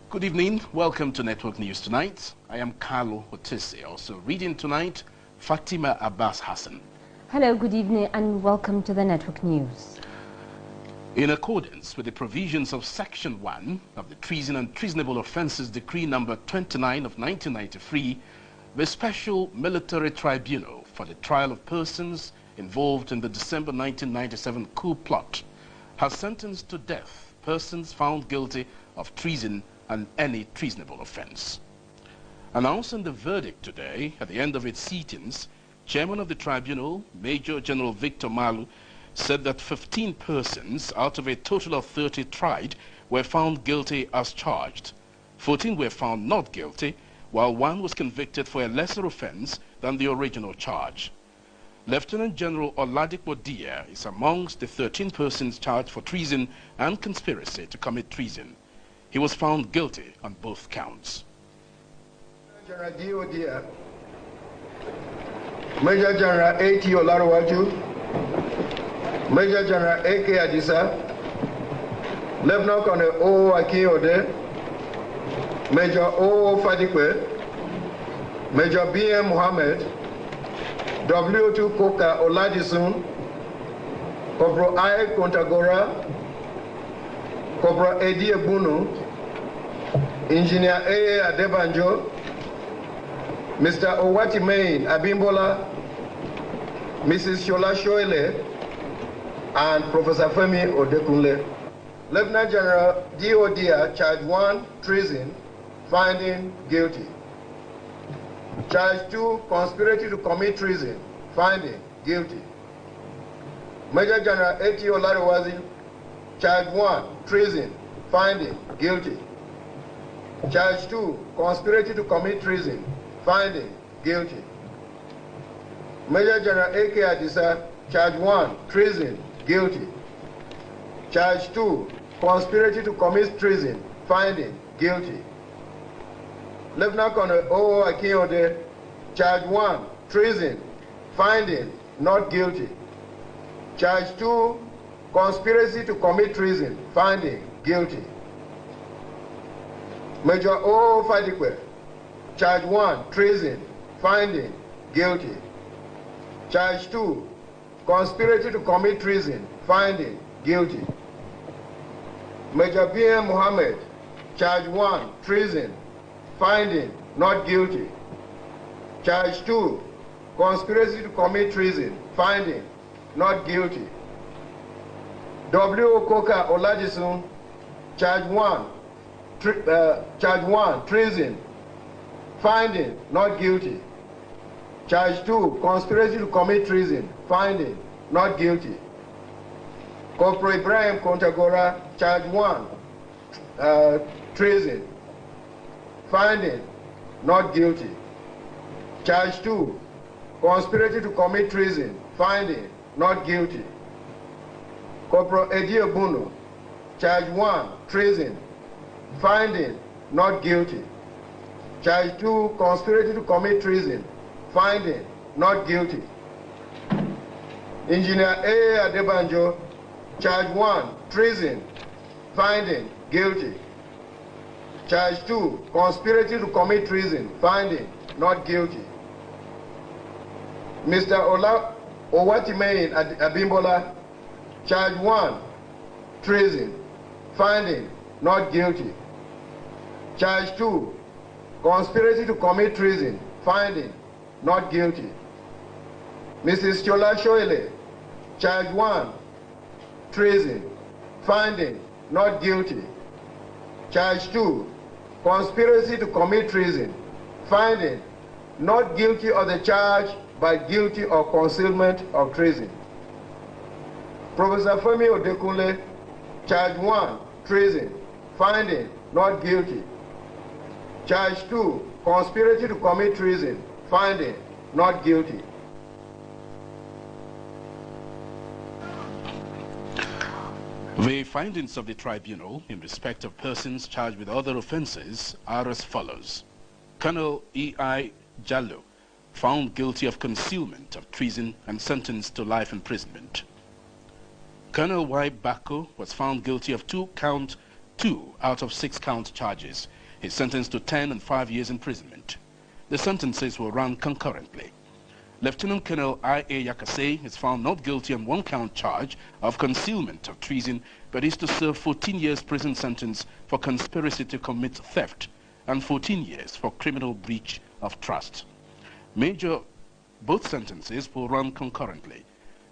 Good evening. Welcome to Network News Tonight. I am Carlo Otese. Also reading tonight, Fatima Abbas Hassan. Hello, good evening and welcome to the Network News. In accordance with the provisions of Section 1 of the Treason and Treasonable Offences Decree number 29 of 1993, the Special Military Tribunal for the Trial of Persons involved in the December 1997 coup plot has sentenced to death persons found guilty of treason and any treasonable offence. Announcing the verdict today at the end of its sittings, Chairman of the Tribunal, Major General Victor Malu, said that 15 persons out of a total of 30 tried were found guilty as charged. 14 were found not guilty, while one was convicted for a lesser offence than the original charge. Lieutenant General Gen Diya is amongst the 13 persons charged for treason and conspiracy to commit treason. He was found guilty on both counts. Gen Diya, Major General A.T. Olarowaju, Major General A.K. Adisa, Lieutenant Colonel O. Akinyode, Major O. Fadikwe, Major B.M. Mohammed, W.2 Koka Oladisun, Corporal I. Kontagora, Corporal Edi Ebunu, Engineer A. Adebanjo, Mr. Owatimehin Abimbola, Mrs. Shola Shoile, and Professor Femi Odekunle. Lieutenant General Gen Diya, Charge 1, treason, finding guilty. Charge 2, conspiracy to commit treason, finding guilty. Major General A.T. Olariwazi, Charge 1, treason, finding guilty. Charge 2, conspiracy to commit treason, finding guilty. Major General A.K. Adisa, Charge 1, treason, guilty. Charge 2, conspiracy to commit treason, finding guilty. Lieutenant Colonel O. Akinyode, Charge 1, treason, finding not guilty. Charge 2, conspiracy to commit treason, finding guilty. Major O. Fadikwe, Charge 1, treason, finding guilty. Charge 2, conspiracy to commit treason, finding guilty. Major B.M. Mohammed, Charge 1, treason, finding not guilty. Charge 2, conspiracy to commit treason, finding not guilty. W. Koka Oladisun, Charge 1, treason, finding not guilty. Charge 2, conspiracy to commit treason, finding not guilty. Corporal Ibrahim Kontagora, Charge 1, treason, finding not guilty. Charge 2, conspiracy to commit treason, finding not guilty. Corporal Edi Ebunu, Charge 1, treason, finding not guilty. Charge 2, conspiracy to commit treason, finding not guilty. Engineer A. Adebanjo, Charge 1, treason, finding guilty. Charge 2, conspiracy to commit treason, finding not guilty. Mr. Owatimehin Abimbola, Charge 1, treason, finding not guilty. Charge 2, conspiracy to commit treason, finding not guilty. Mrs. Shola Shoile, Charge 1, treason, finding not guilty. Charge 2, conspiracy to commit treason, finding not guilty of the charge but guilty of concealment of treason. Professor Femi Odekunle, Charge 1, treason, finding not guilty. Charge 2, conspiracy to commit treason, finding not guilty. The findings of the tribunal in respect of persons charged with other offences are as follows. Colonel E.I. Jallo, found guilty of concealment of treason and sentenced to life imprisonment. Colonel Y. Bako was found guilty of 2-count 2 out of 6 count charges. He's sentenced to 10 and 5 years imprisonment. The sentences will run concurrently. Lieutenant Colonel I.A. Yakase is found not guilty on 1 count charge of concealment of treason, but is to serve 14 years prison sentence for conspiracy to commit theft and 14 years for criminal breach of trust. Both sentences will run concurrently.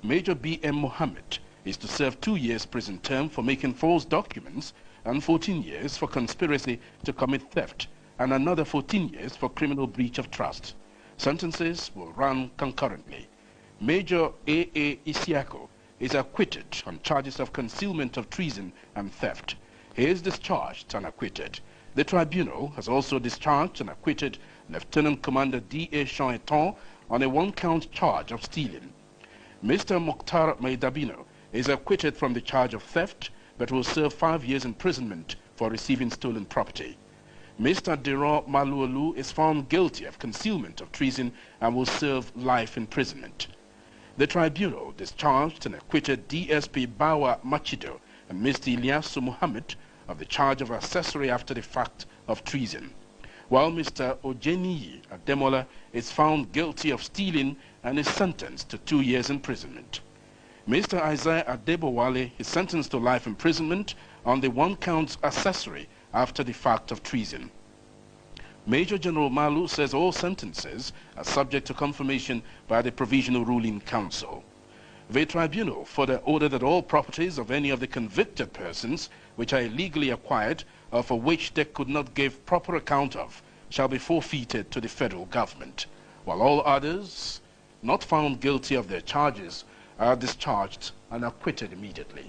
Major B.M. Mohammed is to serve 2 years prison term for making false documents and 14 years for conspiracy to commit theft and another 14 years for criminal breach of trust. Sentences will run concurrently. Major A.A. Isiako is acquitted on charges of concealment of treason and theft. He is discharged and acquitted. The tribunal has also discharged and acquitted Lieutenant Commander D.A. Shaitan on a 1 count charge of stealing. Mr. Mokhtar Maidabino is acquitted from the charge of theft but will serve 5 years imprisonment for receiving stolen property. Mr. Dero Maluolu is found guilty of concealment of treason and will serve life imprisonment. The tribunal discharged and acquitted DSP Bawa Machido and Mr. Ilyasu Muhammad of the charge of accessory after the fact of treason, while Mr. Ojeniyi Ademola is found guilty of stealing and is sentenced to 2 years imprisonment. Mr. Isaiah Adebowale is sentenced to life imprisonment on the 1 count accessory after the fact of treason. Major General Malu says all sentences are subject to confirmation by the Provisional Ruling Council. The tribunal further ordered that all properties of any of the convicted persons which are illegally acquired or for which they could not give proper account of shall be forfeited to the federal government, while all others not found guilty of their charges are discharged and acquitted immediately.